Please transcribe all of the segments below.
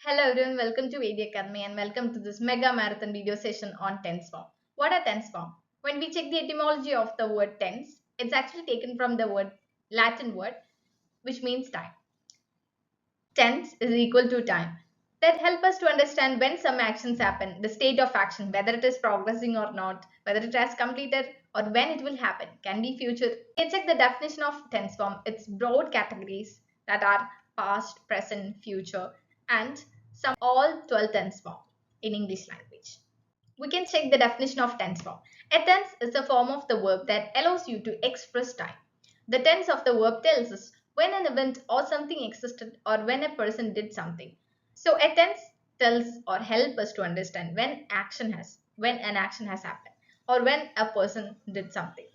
Hello everyone, welcome to AD Academy and welcome to this mega marathon video session on tense form. What are tense form? When we check the etymology of the word tense, it's actually taken from the Latin word which means time. Tense is equal to time. That help us to understand when some actions happen, the state of action, whether it is progressing or not, whether it has completed or when it will happen, can be future. We can check the definition of tense form. It's broad categories that are past, present, future, and some all 12 tense form in English language. We can check the definition of tense form. A tense is a form of the verb that allows you to express time. The tense of the verb tells us when an event or something existed or when a person did something. So a tense tells or helps us to understand when an action has happened or when a person did something.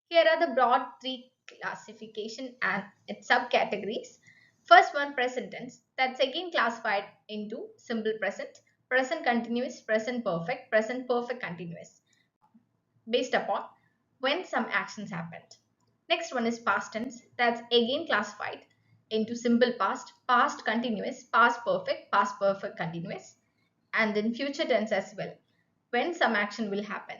Here are the broad three classification and its subcategories. First one, present tense. That's again classified into simple present, present continuous, present perfect continuous, based upon when some actions happened. Next one is past tense. That's again classified into simple past, past continuous, past perfect continuous, and then future tense as well. When some action will happen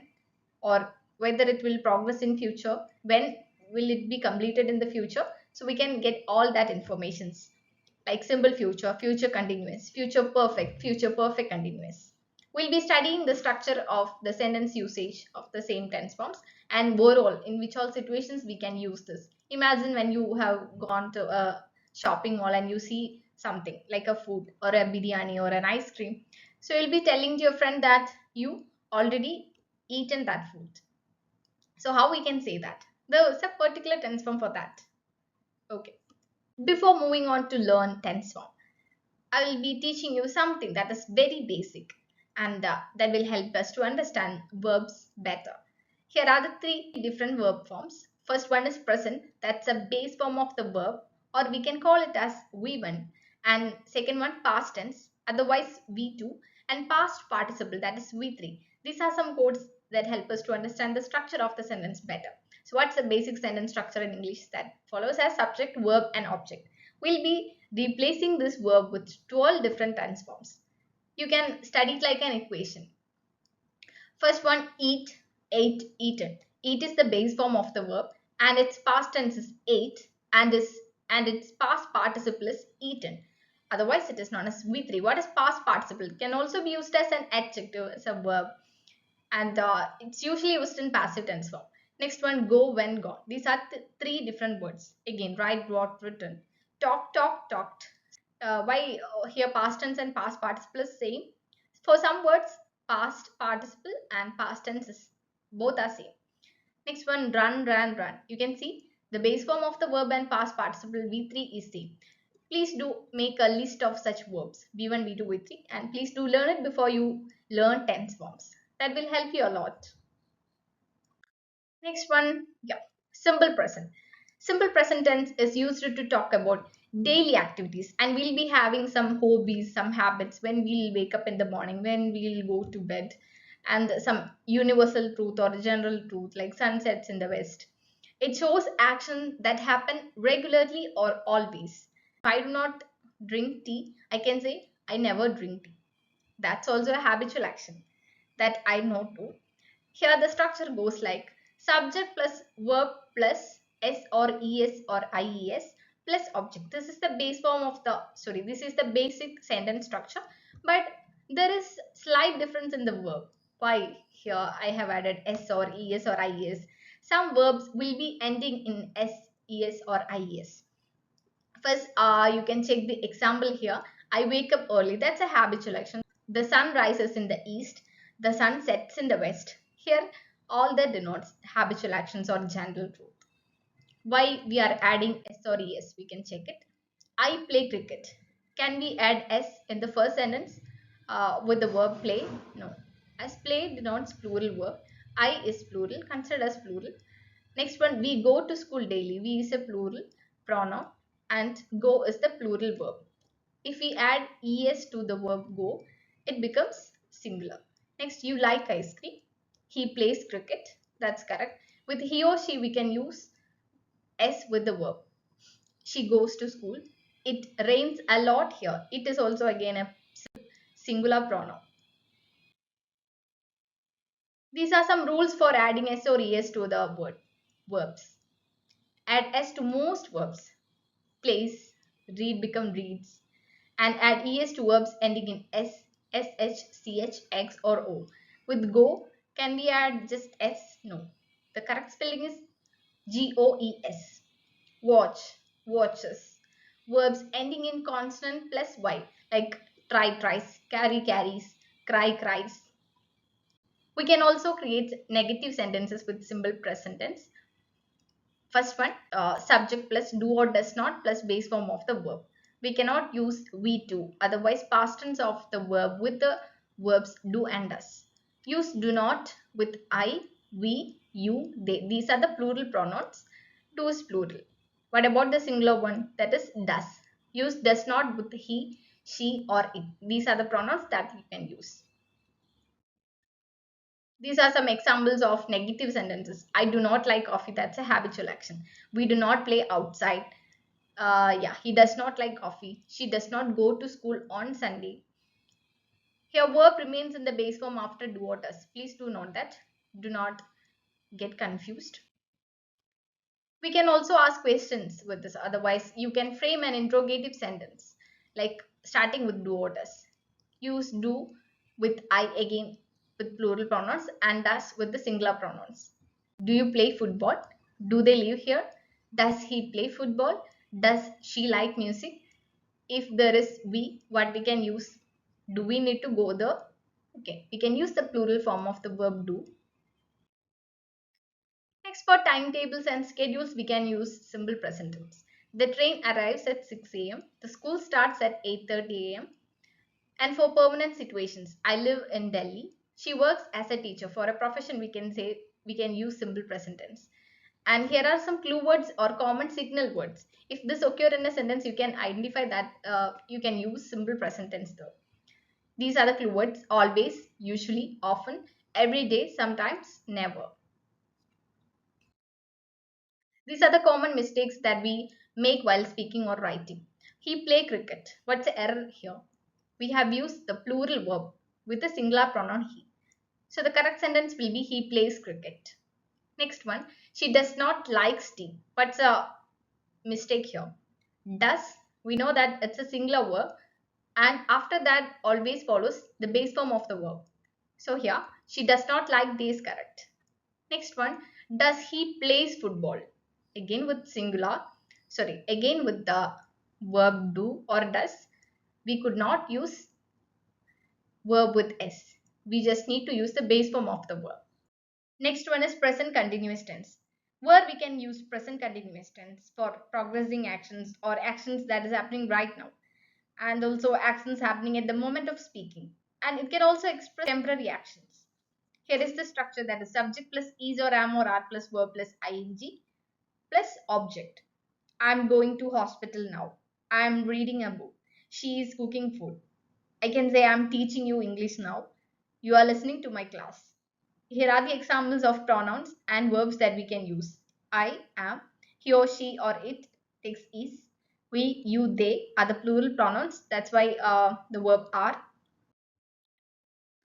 or whether it will progress in future, when will it be completed in the future. So we can get all that informations like simple future, future perfect continuous. We'll be studying the structure of the sentence usage of the same tense forms and overall in which all situations we can use this. Imagine when you have gone to a shopping mall and you see something like a food or a biryani or an ice cream. So you'll be telling to your friend that you already eaten that food. So how we can say that? There's a particular tense form for that. Okay. Before moving on to learn tense form, I will be teaching you something that is very basic and that will help us to understand verbs better. Here are the three different verb forms. First one is present, that's a base form of the verb, or we can call it as V1. And second one, past tense, otherwise V2, and past participle, that is V3. These are some codes that help us to understand the structure of the sentence better. So, what's the basic sentence structure in English? That follows as subject, verb, and object. We'll be replacing this verb with 12 different tense forms. You can study it like an equation. First one, eat, ate, eaten. Eat is the base form of the verb and its past tense is ate and its past participle is eaten. Otherwise, it is known as V3. What is past participle? It can also be used as an adjective, as a verb, and it's usually used in passive tense form. Next one, go, when, gone. These are three different words. Again, write, wrote, written. Talk, talked. Why here past tense and past participle is same? For some words, past participle and past tense is both are same. Next one, run, ran, run. You can see the base form of the verb and past participle V3 is same. Please do make a list of such verbs V1, V2, V3 and please do learn it before you learn tense forms. That will help you a lot. Next one, yeah, simple present. Simple present tense is used to talk about daily activities and we'll be having some hobbies, some habits when we'll wake up in the morning, when we'll go to bed, and some universal truth or general truth like sunsets in the west. It shows action that happen regularly or always. If I do not drink tea, I can say I never drink tea. That's also a habitual action that I know too. Here the structure goes like subject plus verb plus s or es or ies plus object. This is the base form of this is the basic sentence structure, but there is slight difference in the verb. Why here I have added s or es or ies. Some verbs will be ending in s, es or ies. First, you can check the example here. I wake up early. That's a habitual action. The sun rises in the east. The sun sets in the west. Here, all that denotes habitual actions or general truth. Why we are adding S or ES? We can check it. I play cricket. Can we add S in the first sentence with the verb play? No. As play denotes plural verb. I is plural, considered as plural. Next one, we go to school daily. We is a plural pronoun and go is the plural verb. If we add es to the verb go, it becomes singular. Next, you like ice cream. He plays cricket. That's correct. With he or she, we can use s with the verb. She goes to school. It rains a lot here. It is also again a singular pronoun. These are some rules for adding s or es to the word verbs. Add s to most verbs. Place, read become reads, and add es to verbs ending in s, sh, ch, x, or o. With go, can we add just s? No. The correct spelling is goes. Watch, watches. Verbs ending in consonant plus y, like try, tries, carry, carries, cry, cries. We can also create negative sentences with simple present tense. First one, subject plus do or does not plus base form of the verb. We cannot use we to, otherwise past tense of the verb with the verbs do and does. Use do not with I, we, you, they. These are the plural pronouns. Do is plural. What about the singular one? That is does. Use does not with he, she, or it. These are the pronouns that we can use. These are some examples of negative sentences. I do not like coffee. That's a habitual action. We do not play outside. Yeah, he does not like coffee. She does not go to school on Sunday. Here, verb remains in the base form after do or does. Please do note that. Do not get confused. We can also ask questions with this. Otherwise, you can frame an interrogative sentence, like starting with do or does. Use do with I again with plural pronouns and does with the singular pronouns. Do you play football? Do they live here? Does he play football? Does she like music? If there is we, what we can use? Do we need to go there? Okay, we can use the plural form of the verb do. Next, for timetables and schedules, we can use simple present tense. The train arrives at 6 a.m. The school starts at 8:30 a.m. And for permanent situations, I live in Delhi. She works as a teacher. For a profession, we can say we can use simple present tense. And here are some clue words or common signal words. If this occur in a sentence, you can identify that you can use simple present tense though. These are the clue words: always, usually, often, every day, sometimes, never. These are the common mistakes that we make while speaking or writing. He play cricket. What's the error here? We have used the plural verb with the singular pronoun he. So the correct sentence will be he plays cricket. Next one, she does not like tea. What's a mistake here? Does, we know that it's a singular verb, and after that always follows the base form of the verb. So here, she does not like tea is correct. Next one, does he plays football? Again with singular, sorry, again with the verb do or does. We could not use verb with s. We just need to use the base form of the verb. Next one is present continuous tense, where we can use present continuous tense for progressing actions or actions that is happening right now, and also actions happening at the moment of speaking. And it can also express temporary actions. Here is the structure, that is subject plus is or am or are plus verb plus ing plus object. I'm going to hospital now. I'm reading a book. She is cooking food. I can say I'm teaching you English now. You are listening to my class. Here are the examples of pronouns and verbs that we can use. I, am, he or she or it takes is. We, you, they are the plural pronouns. That's why the verb are.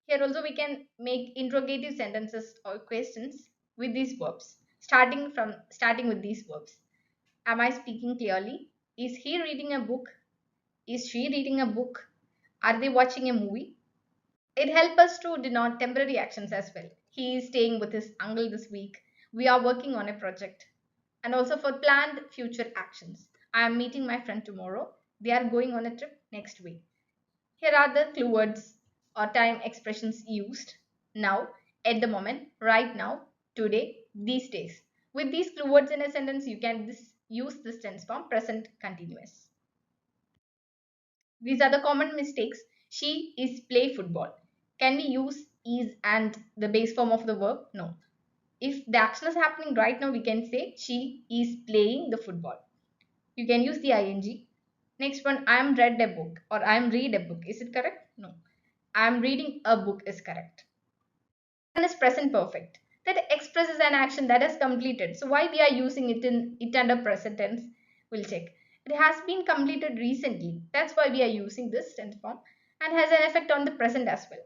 Here also we can make interrogative sentences or questions with these verbs. Starting with these verbs. Am I speaking clearly? Is he reading a book? Is she reading a book? Are they watching a movie? It helps us to denote temporary actions as well. He is staying with his uncle this week. We are working on a project. And also for planned future actions. I am meeting my friend tomorrow. They are going on a trip next week. Here are the clue words or time expressions used: now, at the moment, right now, today, these days. With these clue words in a sentence, you can use this tense form present continuous. These are the common mistakes. She is play football. Can we use is and the base form of the verb? No. If the action is happening right now, we can say she is playing the football. You can use the ing. Next one, I am read a book or I am read a book. Is it correct? No. I am reading a book is correct. And is present perfect. That expresses an action that is completed. So why we are using it in it under present tense? We'll check. It has been completed recently. That's why we are using this tense form and has an effect on the present as well.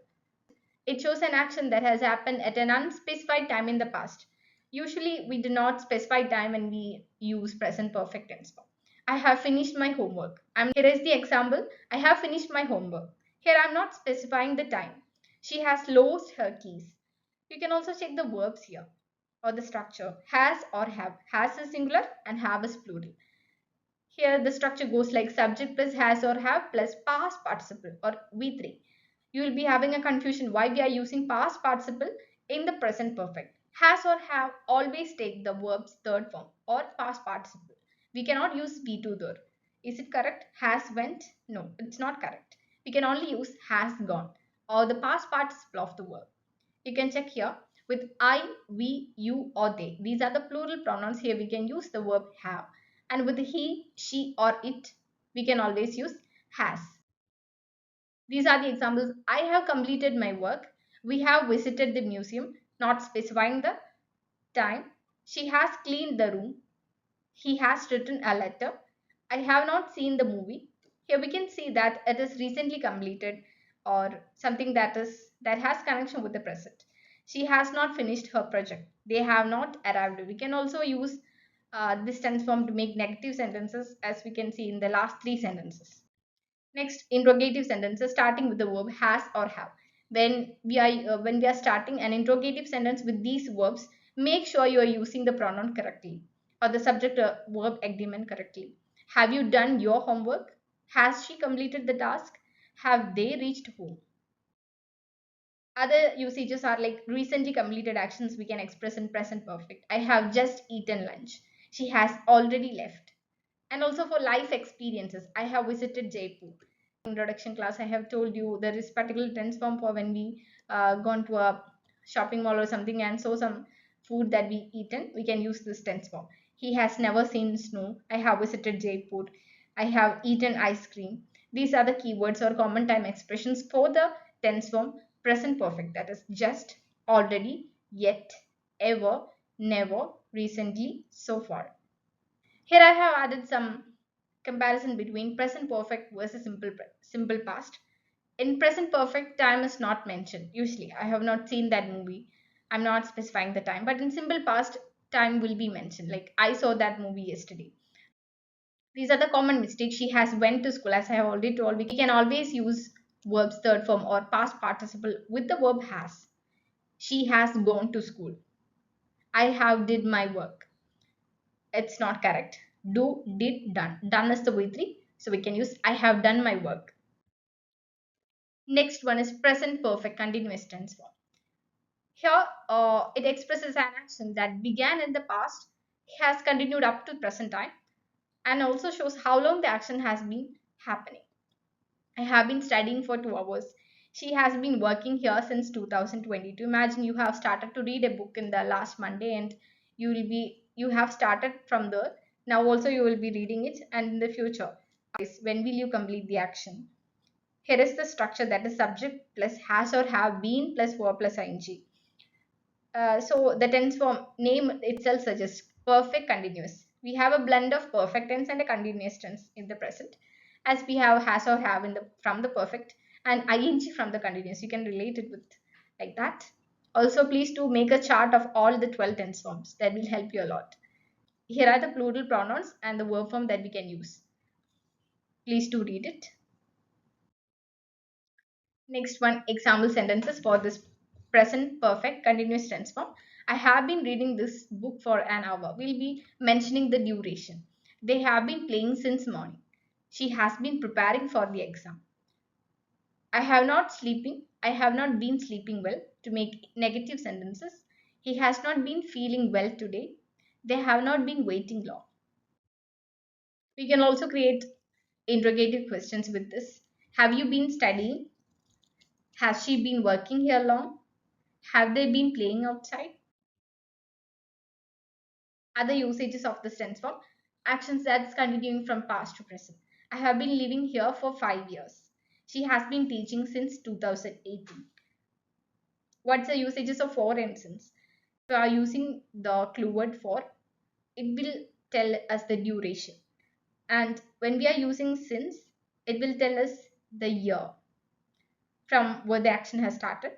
It shows an action that has happened at an unspecified time in the past. Usually, we do not specify time when we use present perfect tense form. I have finished my homework. Here is the example. I have finished my homework. Here I'm not specifying the time. She has lost her keys. You can also check the verbs here or the structure. Has or have. Has is singular and have is plural. Here the structure goes like subject plus has or have plus past participle or V3. You will be having a confusion why we are using past participle in the present perfect. Has or have always take the verb's third form or past participle. We cannot use V2 there. Is it correct? Has went? No, it's not correct. We can only use has gone or the past participle of the verb. You can check here with I, we, you or they. These are the plural pronouns. Here we can use the verb have. And with he, she or it, we can always use has. These are the examples. I have completed my work. We have visited the museum, not specifying the time. She has cleaned the room. He has written a letter. I have not seen the movie. Here we can see that it is recently completed or something that has connection with the present. She has not finished her project. They have not arrived. We can also use this tense form to make negative sentences as we can see in the last three sentences. Next, interrogative sentences starting with the verb has or have. When we are starting an interrogative sentence with these verbs, make sure you are using the pronoun correctly or the subject verb agreement correctly. Have you done your homework? Has she completed the task? Have they reached home? Other usages are like recently completed actions we can express in present perfect. I have just eaten lunch. She has already left. And also for life experiences, I have visited Jaipur. Introduction class, I have told you there is particular tense form for when we gone to a shopping mall or something and saw some food that we eaten. We can use this tense form. He has never seen snow. I have visited Jaipur. I have eaten ice cream. These are the keywords or common time expressions for the tense form present perfect. That is just, already, yet, ever, never, recently, so far. Here I have added some comparison between present perfect versus simple past. In present perfect, time is not mentioned. Usually, I have not seen that movie. I'm not specifying the time, but in simple past, time will be mentioned. Like I saw that movie yesterday. These are the common mistakes. She has went to school, as I have already told. We can always use verbs third form or past participle with the verb has. She has gone to school. I have did my work. It's not correct. Do, did, done. Done is the V3. So we can use I have done my work. Next one is present perfect continuous tense form. Here, it expresses an action that began in the past, has continued up to present time, and also shows how long the action has been happening. I have been studying for 2 hours. She has been working here since 2022. Imagine you have started to read a book in the last Monday and you have started from there. Now also you will be reading it and in the future. When will you complete the action? Here is the structure that is subject plus has or have been plus verb plus ing. So the tense form name itself suggests perfect continuous. We have a blend of perfect tense and a continuous tense in the present, as we have has or have in the from the perfect and ing from the continuous. You can relate it with like that. Also, please do make a chart of all the 12 tense forms. That will help you a lot. Here are the plural pronouns and the verb form that we can use. Please do read it. Next one, example sentences for this present perfect continuous tense form. I have been reading this book for an hour. We'll be mentioning the duration. They have been playing since morning. She has been preparing for the exam. I have not been sleeping well to make negative sentences. He has not been feeling well today. They have not been waiting long. We can also create interrogative questions with this. Have you been studying? Has she been working here long? Have they been playing outside? Other usages of this tense form, actions that's continuing from past to present. I have been living here for 5 years. She has been teaching since 2018. What's the usages of for instance? We are using the clue word for, it will tell us the duration. And when we are using since, it will tell us the year from where the action has started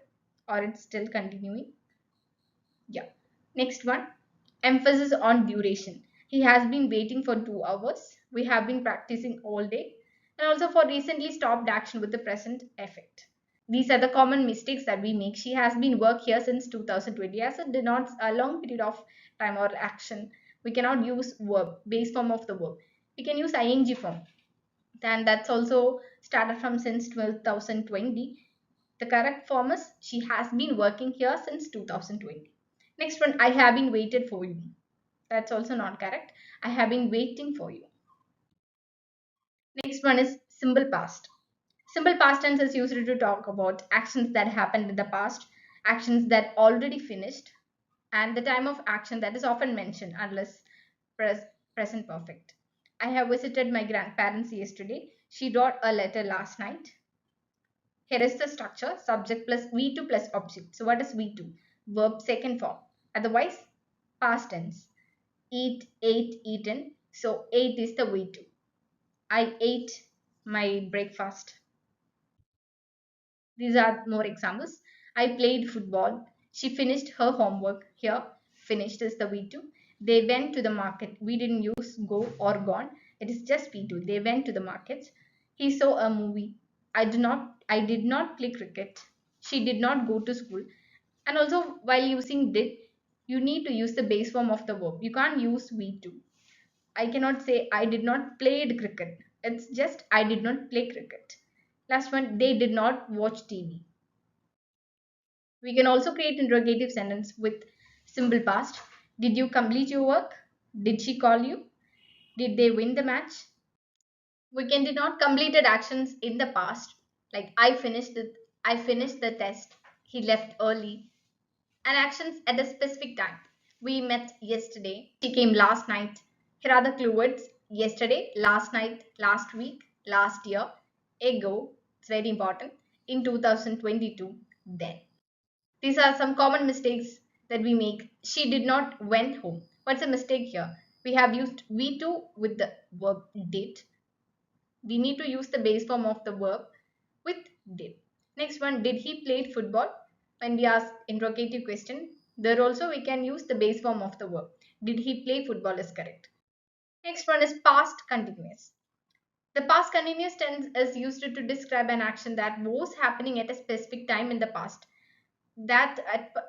or it's still continuing. Yeah. Next one, emphasis on duration. He has been waiting for 2 hours. We have been practicing all day. And also for recently stopped action with the present effect. These are the common mistakes that we make. She has been work here since 2020 as it denotes a long period of time or action. We cannot use verb, base form of the verb. We can use ing form. Then that's also started from since 2020. The correct form is she has been working here since 2020. Next one, I have been waited for you. That's also not correct. I have been waiting for you. Next one is simple past. Simple past tense is used to talk about actions that happened in the past, actions that already finished, and the time of action that is often mentioned unless pres- present perfect. I have visited my grandparents yesterday. She wrote a letter last night. Here is the structure subject plus V2 plus object. So, what is V2? Verb second form. Otherwise, past tense. Eat, ate, eaten. So, ate is the V2. I ate my breakfast. These are more examples. I played football. She finished her homework. Here, finished is the V2. They went to the market. We didn't use go or gone. It is just V2. They went to the market. He saw a movie. I did not play cricket. She did not go to school. And also while using did, you need to use the base form of the verb. You can't use V2. I cannot say I did not played cricket. It's just I did not play cricket. Last one, they did not watch TV. We can also create interrogative sentence with simple past. Did you complete your work? Did she call you? Did they win the match? We can denote completed actions in the past, like I finished the test. He left early. And actions at a specific time. We met yesterday. She came last night. Here are the clue words: yesterday, last night, last week, last year, ago. It's very important. In 2022, then. These are some common mistakes that we make. She did not went home. What's a mistake here? We have used V2 with the verb did. We need to use the base form of the verb with did. Next one, did he play football? When we ask interrogative question, there also we can use the base form of the verb. Did he play football is correct. Next one is past continuous. The past continuous tense is used to describe an action that was happening at a specific time in the past, that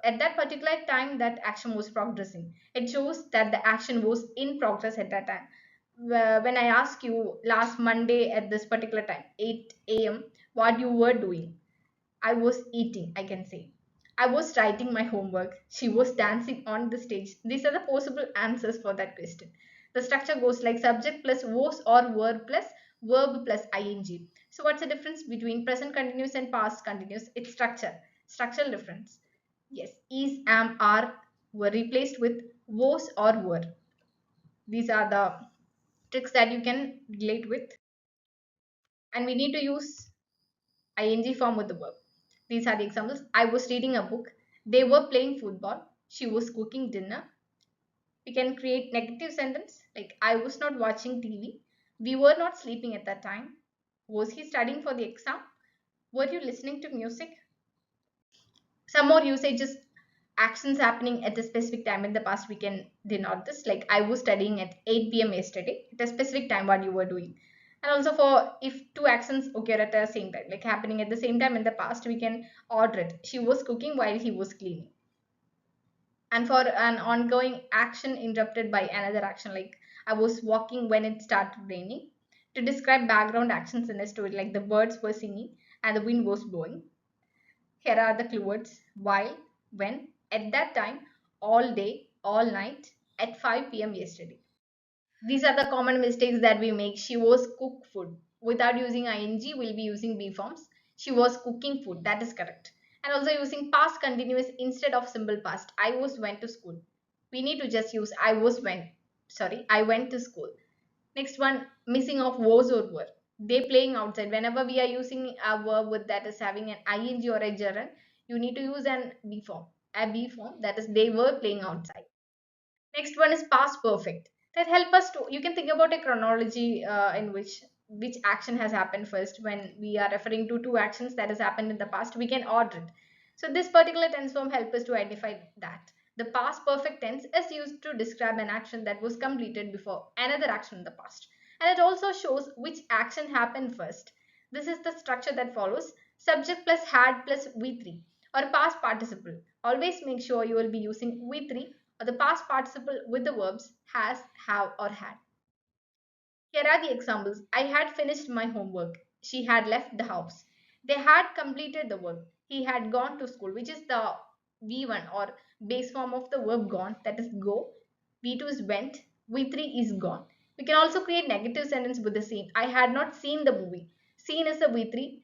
at that particular time that action was progressing. It shows that the action was in progress at that time. When I ask you last Monday at this particular time 8 a.m. what you were doing, I was eating, I can say. I was writing my homework. She was dancing on the stage. These are the possible answers for that question. The structure goes like subject plus was or were plus verb plus ing. So what's the difference between present continuous and past continuous? It's structure. Structural difference. Yes, is, am, are were replaced with was or were. These are the tricks that you can relate with. And we need to use ing form with the verb. These are the examples. I was reading a book. They were playing football. She was cooking dinner. We can create negative sentence like I was not watching TV. We were not sleeping at that time. Was he studying for the exam? Were you listening to music? Some more usages, actions happening at a specific time in the past, we can denote this like I was studying at 8 p.m. yesterday, at a specific time what you were doing. And also for if two actions occur at the same time, like happening at the same time in the past, we can order it. She was cooking while he was cleaning. And for an ongoing action interrupted by another action, like I was walking when it started raining. To describe background actions in a story, like the birds were singing and the wind was blowing. Here are the clue words: while, when, at that time, all day, all night, at 5 p.m. yesterday. These are the common mistakes that we make. She was cook food. Without using ing, we'll be using be forms. She was cooking food. That is correct. And also using past continuous instead of simple past. I was went to school. We need to just use I went to school. Next one, missing of was or were. They playing outside. Whenever we are using a verb with that is having an ing or a gerund, you need to use an be form. A be form, that is they were playing outside. Next one is past perfect. That help us to, you can think about a chronology in which action has happened first. When we are referring to two actions that has happened in the past, we can order it. So this particular tense form help us to identify that the past perfect tense is used to describe an action that was completed before another action in the past, and it also shows which action happened first. This is the structure that follows: subject plus had plus v3, or past participle. Always make sure you will be using v3 or the past participle with the verbs has, have, or had. Here are the examples. I had finished my homework. She had left the house. They had completed the work. He had gone to school, which is the V1 or base form of the verb gone, that is go. V2 is went. V3 is gone. We can also create negative sentence with the same. I had not seen the movie. Seen is the V3.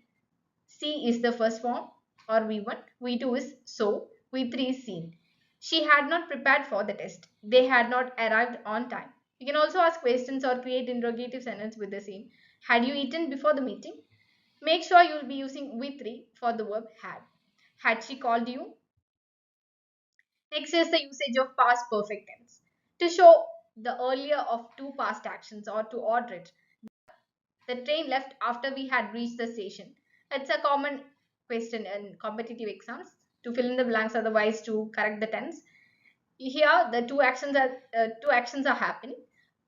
See is the first form or V1. V2 is so. V3 is seen. She had not prepared for the test. They had not arrived on time. You can also ask questions or create interrogative sentence with the same. Had you eaten before the meeting? Make sure you will be using V3 for the verb had. Had she called you? Next is the usage of past perfect tense. To show the earlier of two past actions or to order it. The train left after we had reached the station. It's a common question in competitive exams to fill in the blanks, otherwise to correct the tense. Here, the two actions are happening.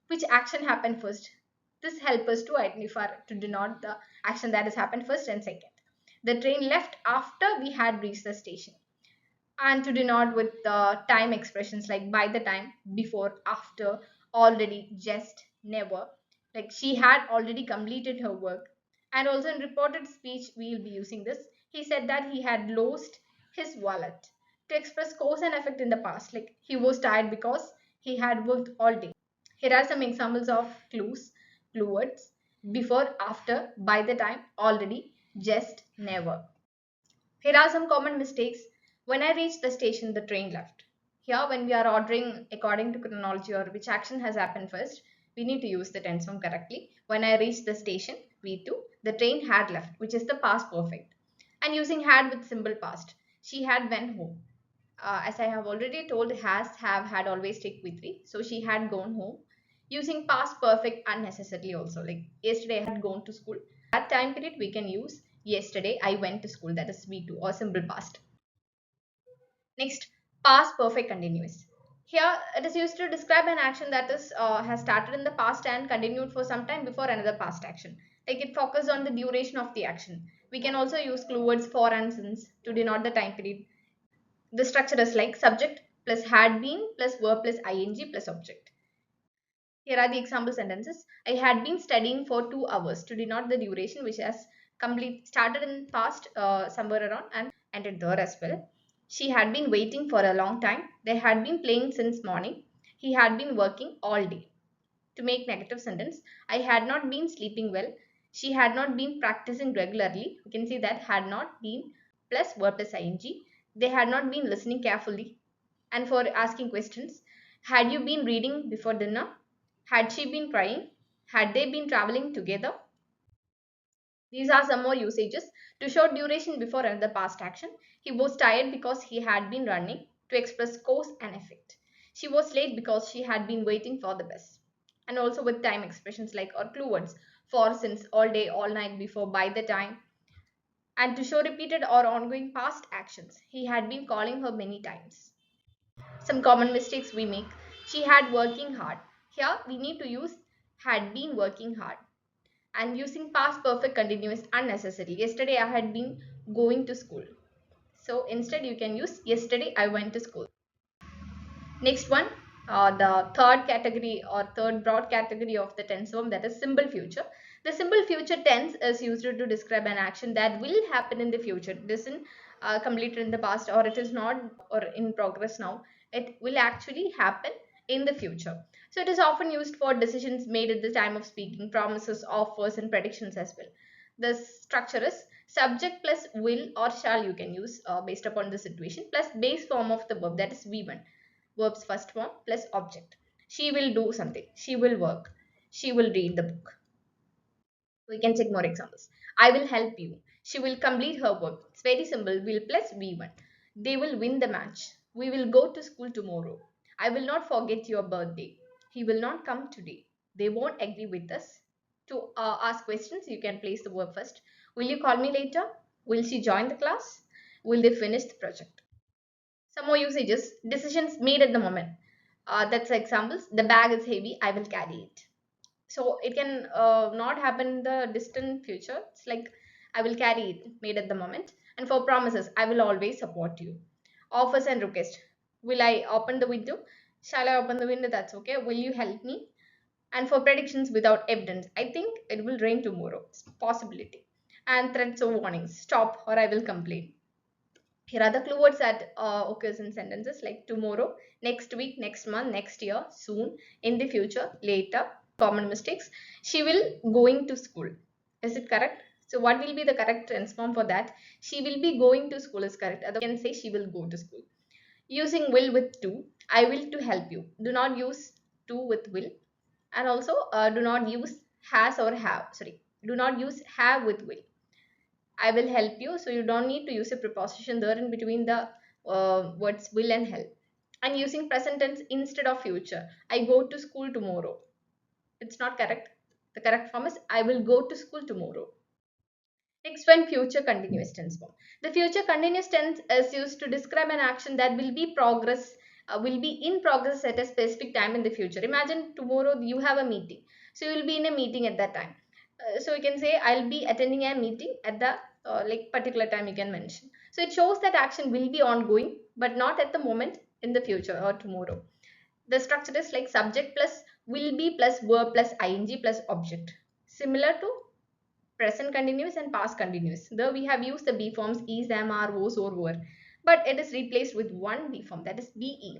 Which action happened first? This helps us to identify to denote the action that has happened first and second. The train left after we had reached the station, and to denote with the time expressions like by the time, before, after, already, just, never. Like she had already completed her work. And also in reported speech, we will be using this. He said that he had lost his wallet. To express cause and effect in the past, like he was tired because he had worked all day. Here are some examples of clue words: before, after, by the time, already, just, never. Here are some common mistakes. When I reached the station, the train left. Here, when we are ordering according to chronology or which action has happened first, we need to use the tense form correctly. When I reached the station, V2, the train had left, which is the past perfect. And using had with simple past. She had went home. As I have already told, has, have, had always take V3. So she had gone home. Using past perfect unnecessarily also. Like yesterday I had gone to school. That time period we can use yesterday I went to school. That is V2 or simple past. Next, past perfect continuous. Here it is used to describe an action that is has started in the past and continued for some time before another past action. Like it focuses on the duration of the action. We can also use clue words for and since to denote the time period. The structure is like subject plus had been plus verb plus ing plus object. Here are the example sentences. I had been studying for 2 hours to denote the duration which has started in past somewhere around and ended there as well. She had been waiting for a long time. They had been playing since morning. He had been working all day. To make negative sentence, I had not been sleeping well. She had not been practicing regularly. You can see that had not been plus verb plus ing. They had not been listening carefully. And for asking questions, had you been reading before dinner? Had she been crying? Had they been traveling together? These are some more usages. To show duration before another past action. He was tired because he had been running. To express cause and effect. She was late because she had been waiting for the bus. And also with time expressions like or clue words for, since, all day, all night, before, by the time. And to show repeated or ongoing past actions. He had been calling her many times. Some common mistakes we make. She had working hard. Here we need to use had been working hard. And using past perfect continuous unnecessary. Yesterday I had been going to school. So instead you can use yesterday I went to school. Next one, the third category or third broad category of the tense form, that is simple future. The simple future tense is used to describe an action that will happen in the future. It isn't completed in the past or it is not or in progress now. It will actually happen in the future. So it is often used for decisions made at the time of speaking, promises, offers, and predictions as well. The structure is subject plus will or shall you can use based upon the situation plus base form of the verb, that is V1, verb's first form plus object. She will do something. She will work. She will read the book. We can check more examples. I will help you. She will complete her work. It's very simple. Will plus V1. They will win the match. We will go to school tomorrow. I will not forget your birthday. He will not come today. They won't agree with us. To ask questions, you can place the verb first. Will you call me later? Will she join the class? Will they finish the project? Some more usages. Decisions made at the moment. That's examples. The bag is heavy. I will carry it. So it can not happen in the distant future. It's like I will carry it, made at the moment. And for promises, I will always support you. Offers and request. Will I open the window? Shall I open the window? That's okay. Will you help me? And for predictions without evidence, I think it will rain tomorrow. It's a possibility. And threats or warnings. Stop or I will complain. Here are the clue words that occurs in sentences like tomorrow, next week, next month, next year, soon, in the future, later. Common mistakes. She will going to school. Is it correct? So what will be the correct tense form for that? She will be going to school is correct. Otherwise, you can say she will go to school. Using will with to. I will to help you. Do not use to with will. And also do not use has or have. Sorry. Do not use have with will. I will help you. So you don't need to use a preposition there in between the words will and help. And using present tense instead of future. I go to school tomorrow. It's not correct. The correct form is I will go to school tomorrow. Next one, future continuous tense form. The future continuous tense is used to describe an action that will be in progress at a specific time in the future. Imagine tomorrow you have a meeting. So you will be in a meeting at that time. So you can say I'll be attending a meeting at the like particular time you can mention. So it shows that action will be ongoing, but not at the moment in the future or tomorrow. The structure is like subject plus will be plus verb plus ing plus object. Similar to present continuous and past continuous. Though we have used the be forms is, am, are, was, or were, but it is replaced with one be form, that is be.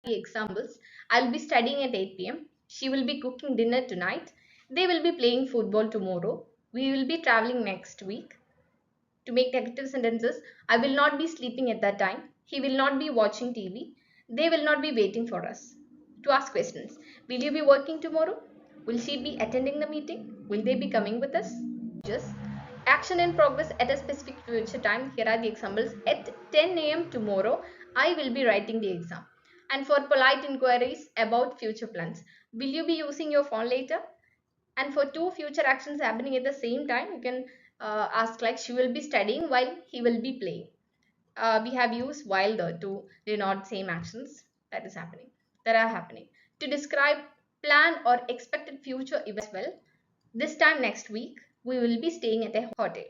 Examples: I'll be studying at 8 p.m. She will be cooking dinner tonight. They will be playing football tomorrow. We will be traveling next week. To make negative sentences, I will not be sleeping at that time. He will not be watching TV. They will not be waiting for us. To ask questions: will you be working tomorrow? Will she be attending the meeting? Will they be coming with us? Just action in progress at a specific future time. Here are the examples. At 10 a.m. tomorrow, I will be writing the exam. And for polite inquiries about future plans, will you be using your phone later? And for two future actions happening at the same time, you can ask like she will be studying while he will be playing. We have used while there to denote same actions that are happening. To describe plan or expected future events as well. This time next week, we will be staying at a hotel.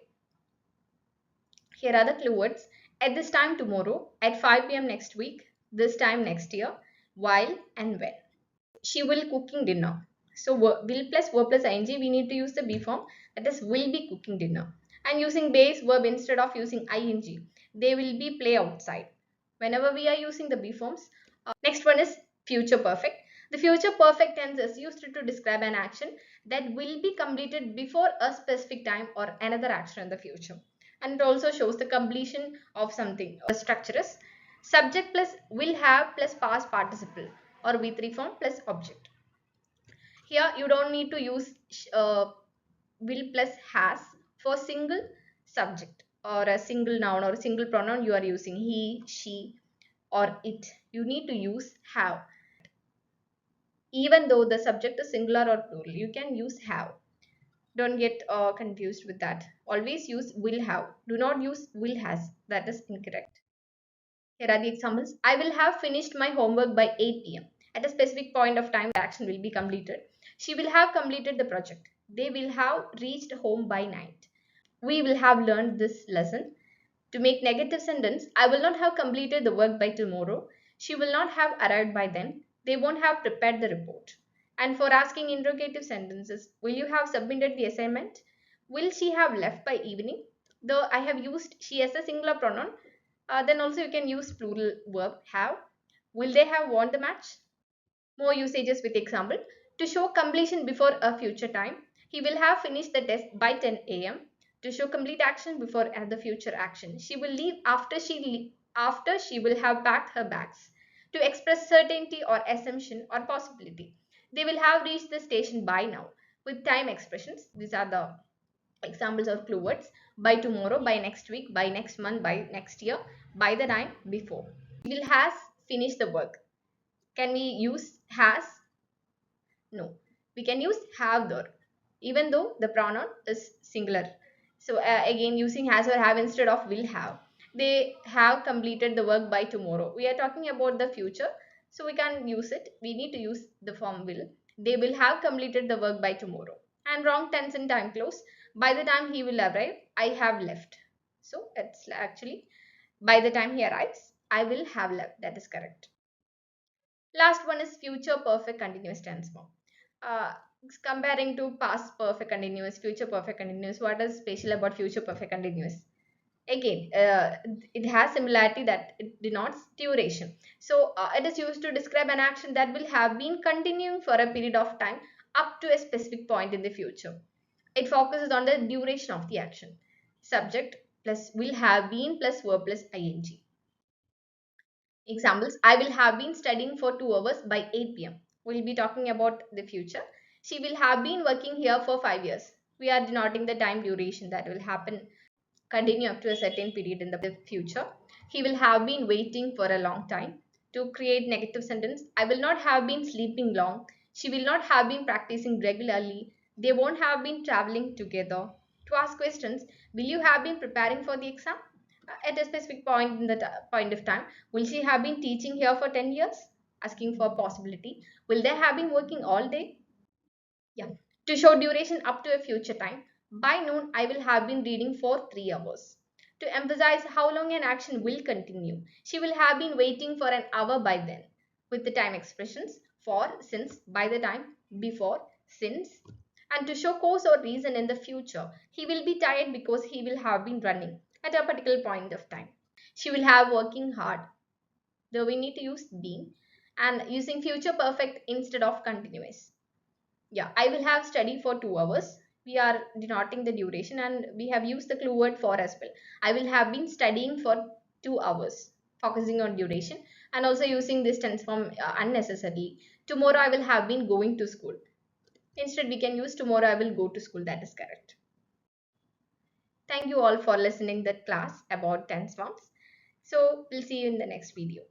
Here are the clue words. At this time tomorrow, at 5 p.m. next week, this time next year, while and when. She will cooking dinner. So will plus verb plus ing, we need to use the be form, that is will be cooking dinner. And using base verb instead of using ing. They will be play outside. Whenever we are using the be forms. Next one is future perfect. The future perfect tense is used to describe an action that will be completed before a specific time or another action in the future. And it also shows the completion of something. The structure is subject plus will have plus past participle or V3 form plus object. Here you don't need to use will plus has for single subject or a single noun or a single pronoun you are using he, she or it. You need to use have. Even though the subject is singular or plural, you can use have. Don't get confused with that. Always use will have. Do not use will has. That is incorrect. Here are the examples. I will have finished my homework by 8 p.m. At a specific point of time, the action will be completed. She will have completed the project. They will have reached home by night. We will have learned this lesson. To make negative sentence, I will not have completed the work by tomorrow. She will not have arrived by then. They won't have prepared the report. And for asking interrogative sentences, will you have submitted the assignment? Will she have left by evening? Though I have used she as a singular pronoun, then also you can use plural verb have. Will they have won the match? More usages with example. To show completion before a future time, he will have finished the test by 10 a.m. To show complete action before another future action, she will leave after she will have packed her bags. To express certainty or assumption or possibility, they will have reached the station by now. With time expressions, these are the examples of clue words: by tomorrow, by next week, by next month, by next year, by the time before. Will has finished the work. Can we use has? No, we can use have there, even though the pronoun is singular. So again, using has or have instead of will have. They have completed the work by tomorrow. We are talking about the future, so we can use it. We need to use the form will. They will have completed the work by tomorrow. And wrong tense and time close. By the time he will arrive, I have left. So it's actually by the time he arrives, I will have left. That is correct. Last one is future perfect continuous tense form. Uh, Comparing to past perfect continuous, future perfect continuous, what is special about future perfect continuous? Again, it has similarity that it denotes duration. So it is used to describe an action that will have been continuing for a period of time up to a specific point in the future. It focuses on the duration of the action. Subject plus will have been plus verb plus ing. Examples: I will have been studying for 2 hours by 8 p.m. We'll be talking about the future. She will have been working here for 5 years. We are denoting the time duration that will happen, continue up to a certain period in the future. He will have been waiting for a long time. To create negative sentence, I will not have been sleeping long. She will not have been practicing regularly. They won't have been traveling together. To ask questions, will you have been preparing for the exam? At a specific point in the point of time, will she have been teaching here for 10 years? Asking for possibility. Will they have been working all day? Yeah. To show duration up to a future time, by noon I will have been reading for 3 hours. To emphasize how long an action will continue, she will have been waiting for an hour by then. With the time expressions for, since, by the time, before, since. And to show cause or reason in the future, he will be tired because he will have been running at a particular point of time. She will have working hard, though we need to use been, and using future perfect instead of continuous. Yeah, I will have study for 2 hours. We are denoting the duration and we have used the clue word for as well. I will have been studying for 2 hours, focusing on duration and also using this tense form unnecessarily. Tomorrow I will have been going to school. Instead, we can use tomorrow I will go to school. That is correct. Thank you all for listening the class about tense forms. So we'll see you in the next video.